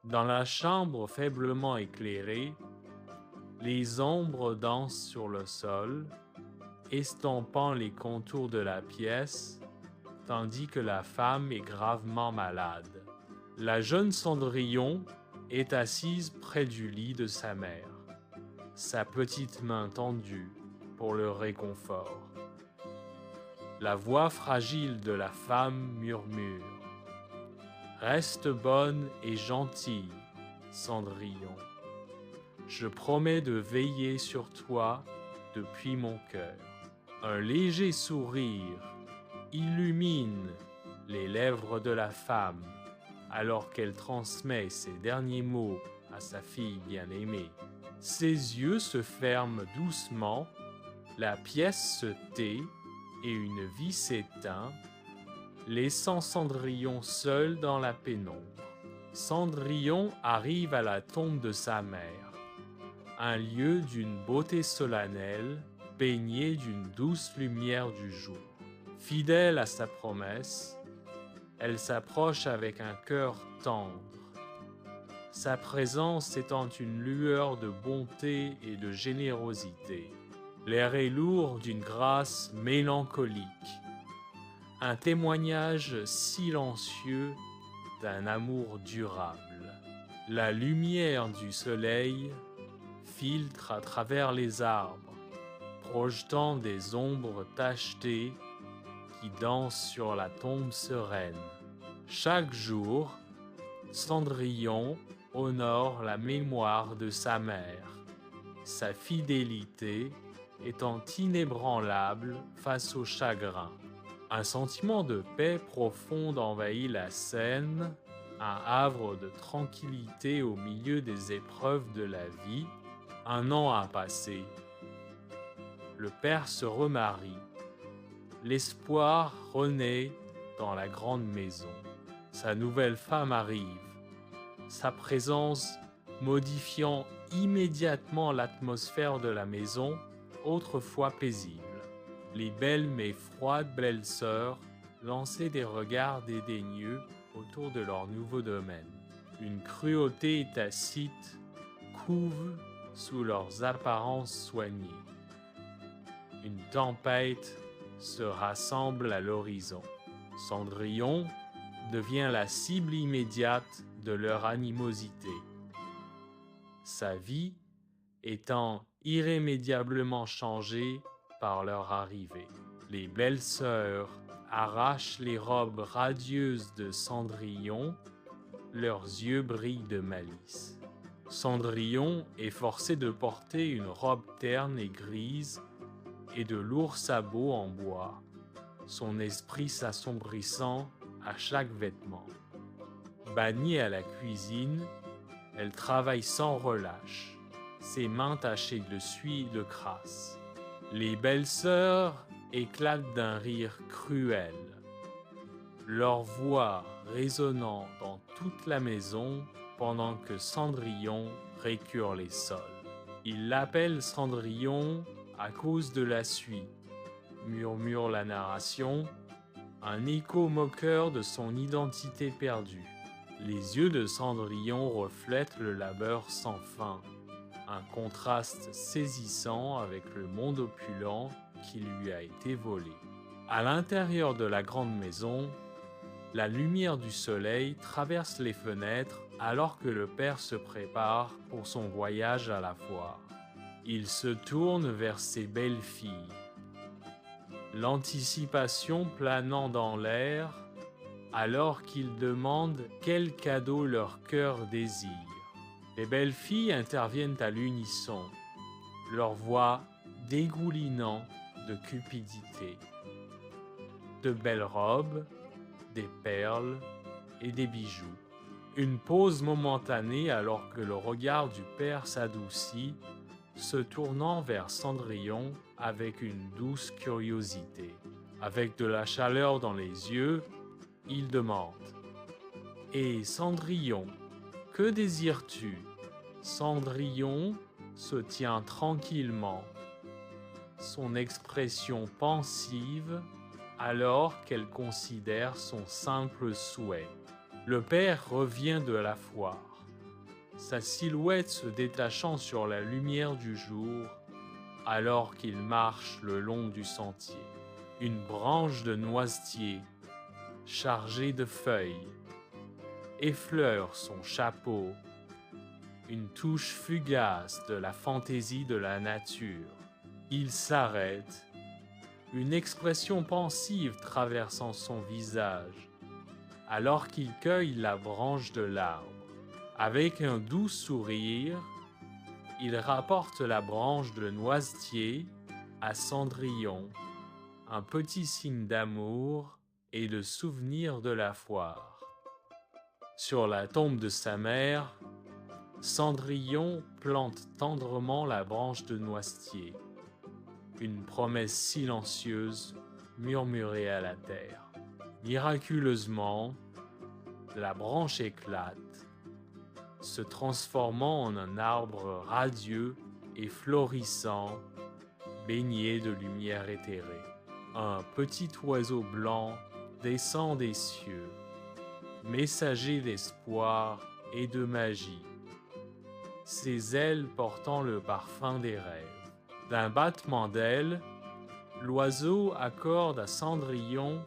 Dans la chambre faiblement éclairée, les ombres dansent sur le sol, estompant les contours de la pièce, tandis que la femme est gravement malade. La jeune Cendrillon est assise près du lit de sa mère, sa petite main tendue pour le réconfort. La voix fragile de la femme murmure: Reste bonne et gentille, Cendrillon. Je promets de veiller sur toi depuis mon cœur. Un léger sourire illumine les lèvres de la femme alors qu'elle transmet ses derniers mots à sa fille bien-aimée. Ses yeux se ferment doucement, la pièce se tait et une vie s'éteint, laissant Cendrillon seul dans la pénombre. Cendrillon arrive à la tombe de sa mère, un lieu d'une beauté solennelle, baigné d'une douce lumière du jour. Fidèle à sa promesse, elle s'approche avec un cœur tendre, sa présence étant une lueur de bonté et de générosité. L'air est lourd d'une grâce mélancolique, un témoignage silencieux d'un amour durable. La lumière du soleil filtre à travers les arbres, projetant des ombres tachetées qui dansent sur la tombe sereine. Chaque jour, Cendrillon honore la mémoire de sa mère, sa fidélité étant inébranlable face au chagrin. Un sentiment de paix profonde envahit la scène, un havre de tranquillité au milieu des épreuves de la vie. Un an a passé. Le père se remarie. L'espoir renaît dans la grande maison. Sa nouvelle femme arrive, sa présence modifiant immédiatement l'atmosphère de la maison, autrefois paisible. Les belles mais froides belles-sœurs lançaient des regards dédaigneux autour de leur nouveau domaine. Une cruauté tacite couve sous leurs apparences soignées. Une tempête se rassemble à l'horizon. Cendrillon devient la cible immédiate de leur animosité. Sa vie étant irrémédiablement changée par leur arrivée. Les belles-sœurs arrachent les robes radieuses de Cendrillon, leurs yeux brillent de malice. Cendrillon est forcé de porter une robe terne et grise et de lourds sabots en bois, son esprit s'assombrissant à chaque vêtement. Bannie à la cuisine, elle travaille sans relâche, ses mains tachées de suie et de crasse. Les belles-sœurs éclatent d'un rire cruel, leur voix résonnant dans toute la maison pendant que Cendrillon récure les sols. Ils l'appellent Cendrillon à cause de la suie, murmure la narration, un écho moqueur de son identité perdue. Les yeux de Cendrillon reflètent le labeur sans fin, un contraste saisissant avec le monde opulent qui lui a été volé. À l'intérieur de la grande maison, la lumière du soleil traverse les fenêtres alors que le père se prépare pour son voyage à la foire. Il se tourne vers ses belles filles, l'anticipation planant dans l'air, alors qu'il demande quel cadeau leur cœur désire. Les belles filles interviennent à l'unisson, leur voix dégoulinant de cupidité. De belles robes, des perles et des bijoux. Une pause momentanée alors que le regard du père s'adoucit, se tournant vers Cendrillon avec une douce curiosité. Avec de la chaleur dans les yeux, il demande: « Et Cendrillon, que désires-tu » Cendrillon se tient tranquillement, son expression pensive alors qu'elle considère son simple souhait. Le père revient de la foire. sa silhouette se détachant sur la lumière du jour alors qu'il marche le long du sentier. Une branche de noisetier chargée de feuilles effleure son chapeau, une touche fugace de la fantaisie de la nature. Il s'arrête, une expression pensive traversant son visage, alors qu'il cueille la branche de l'arbre. Avec un doux sourire, il rapporte la branche de noisetier à Cendrillon, un petit signe d'amour et de souvenir de la foire. Sur la tombe de sa mère, Cendrillon plante tendrement la branche de noisetier, une promesse silencieuse murmurée à la terre. Miraculeusement, la branche éclate, se transformant en un arbre radieux et florissant, baigné de lumière éthérée. Un petit oiseau blanc descend des cieux, messager d'espoir et de magie, ses ailes portant le parfum des rêves. D'un battement d'ailes, l'oiseau accorde à Cendrillon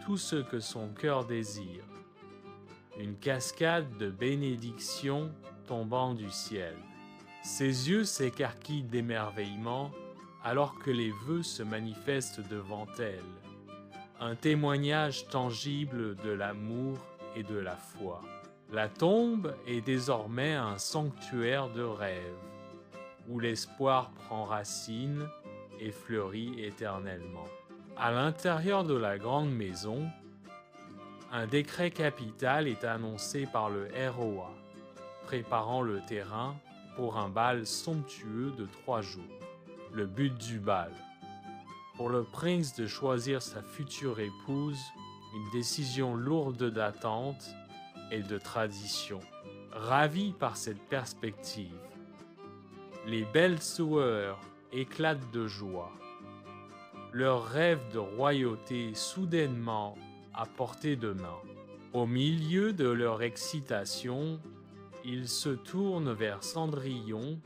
tout ce que son cœur désire. Une cascade de bénédictions tombant du ciel. Ses yeux s'écarquillent d'émerveillement alors que les vœux se manifestent devant elle. Un témoignage tangible de l'amour et de la foi. La tombe est désormais un sanctuaire de rêve, où l'espoir prend racine et fleurit éternellement. À l'intérieur de la grande maison, un décret capital est annoncé par le ROA, préparant le terrain pour un bal somptueux de 3 jours. Le but du bal: pour le prince de choisir sa future épouse, une décision lourde d'attente et de tradition. Ravi par cette perspective, les belles sœurs éclatent de joie, leur rêve de royauté soudainement à portée de main. Au milieu de leur excitation, ils se tournent vers Cendrillon,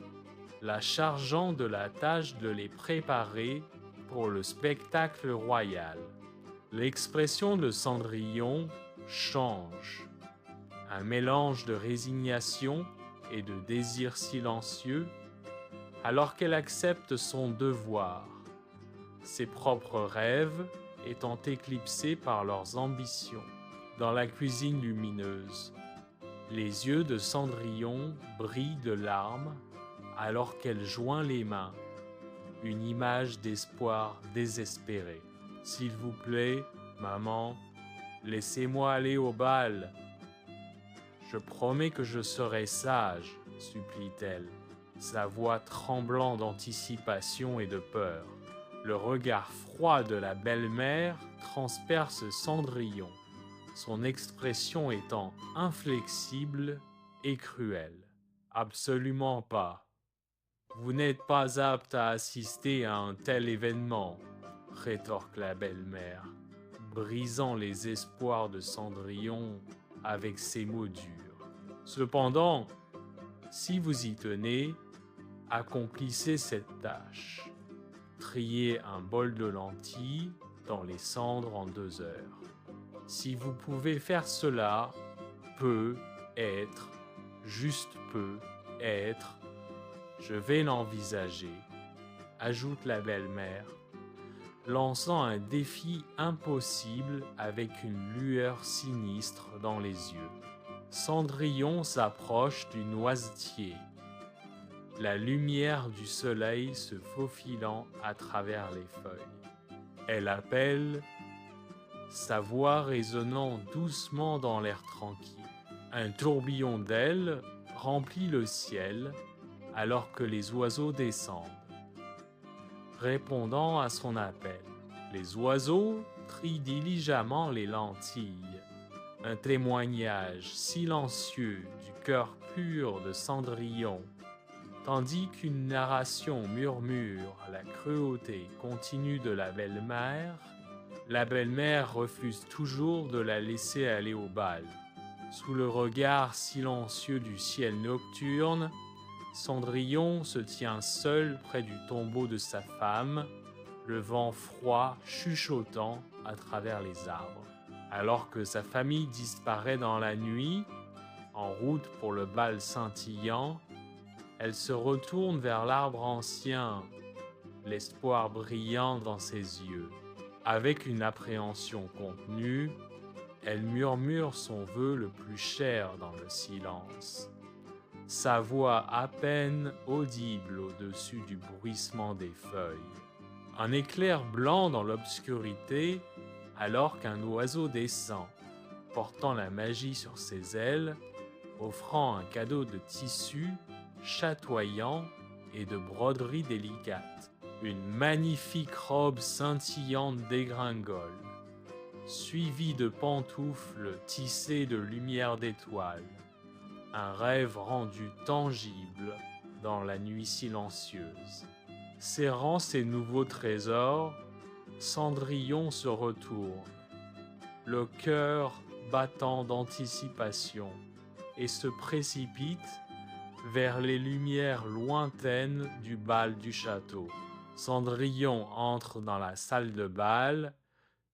la chargeant de la tâche de les préparer pour le spectacle royal. L'expression de Cendrillon change. Un mélange de résignation et de désir silencieux, alors qu'elle accepte son devoir, ses propres rêves étant éclipsés par leurs ambitions. Dans la cuisine lumineuse, les yeux de Cendrillon brillent de larmes alors qu'elle joint les mains, une image d'espoir désespéré. « S'il vous plaît, maman, laissez-moi aller au bal. Je promets que je serai sage, supplie-t-elle, sa voix tremblant d'anticipation et de peur. Le regard froid de la belle-mère transperce Cendrillon, son expression étant inflexible et cruelle. Absolument pas. Vous n'êtes pas apte à assister à un tel événement, rétorque la belle-mère, brisant les espoirs de Cendrillon avec ses mots durs. Cependant, si vous y tenez, accomplissez cette tâche. Triez un bol de lentilles dans les cendres en 2 heures. Si vous pouvez faire cela, peut être, juste peut être, je vais l'envisager, ajoute la belle-mère, lançant un défi impossible avec une lueur sinistre dans les yeux. Cendrillon s'approche du noisetier, la lumière du soleil se faufilant à travers les feuilles. Elle appelle, sa voix résonnant doucement dans l'air tranquille. Un tourbillon d'ailes remplit le ciel alors que les oiseaux descendent, répondant à son appel. Les oiseaux trient diligemment les lentilles, un témoignage silencieux du cœur pur de Cendrillon, tandis qu'une narration murmure la cruauté continue de la belle-mère refuse toujours de la laisser aller au bal. Sous le regard silencieux du ciel nocturne, Cendrillon se tient seul près du tombeau de sa femme, le vent froid chuchotant à travers les arbres. Alors que sa famille disparaît dans la nuit, en route pour le bal scintillant, elle se retourne vers l'arbre ancien, l'espoir brillant dans ses yeux. Avec une appréhension contenue, elle murmure son vœu le plus cher dans le silence. Sa voix à peine audible au-dessus du bruissement des feuilles. Un éclair blanc dans l'obscurité, alors qu'un oiseau descend, portant la magie sur ses ailes, offrant un cadeau de tissu chatoyant et de broderie délicate. Une magnifique robe scintillante dégringole, suivie de pantoufles tissées de lumière d'étoiles. Un rêve rendu tangible dans la nuit silencieuse. Serrant ses nouveaux trésors, Cendrillon se retourne, le cœur battant d'anticipation, et se précipite vers les lumières lointaines du bal du château. Cendrillon entre dans la salle de bal,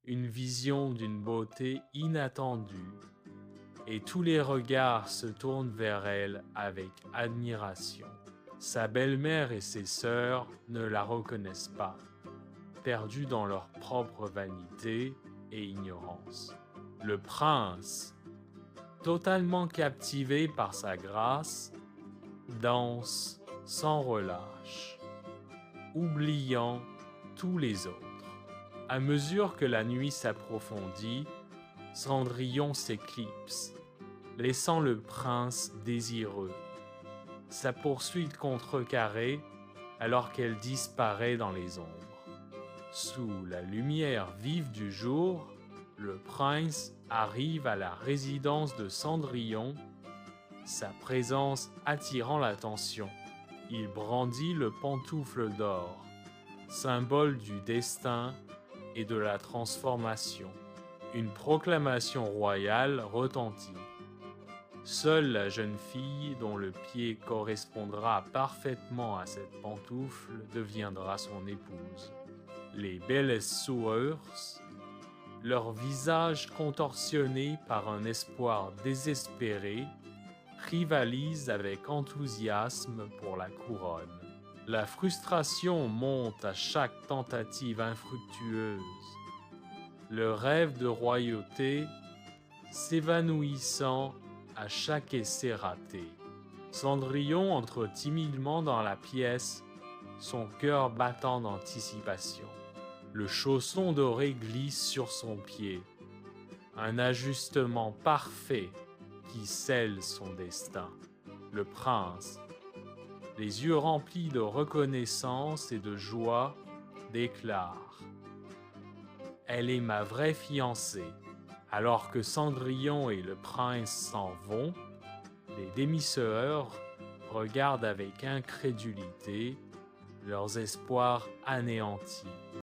une vision d'une beauté inattendue, et tous les regards se tournent vers elle avec admiration. Sa belle-mère et ses sœurs ne la reconnaissent pas, perdues dans leur propre vanité et ignorance. Le prince, totalement captivé par sa grâce, danse sans relâche, oubliant tous les autres. À mesure que la nuit s'approfondit, Cendrillon s'éclipse, laissant le prince désireux. Sa poursuite contrecarrée alors qu'elle disparaît dans les ombres. Sous la lumière vive du jour, le prince arrive à la résidence de Cendrillon, sa présence attirant l'attention. Il brandit le pantoufle d'or, symbole du destin et de la transformation. Une proclamation royale retentit. Seule la jeune fille dont le pied correspondra parfaitement à cette pantoufle deviendra son épouse. Les belles Soueurs, leur visage contorsionné par un espoir désespéré, rivalisent avec enthousiasme pour la couronne. La frustration monte à chaque tentative infructueuse. Le rêve de royauté s'évanouissant à chaque essai raté. Cendrillon entre timidement dans la pièce, son cœur battant d'anticipation. Le chausson doré glisse sur son pied, un ajustement parfait qui scelle son destin. Le prince, les yeux remplis de reconnaissance et de joie, déclare : « Elle est ma vraie fiancée ». Alors que Cendrillon et le prince s'en vont, les demi-sœurs regardent avec incrédulité leurs espoirs anéantis.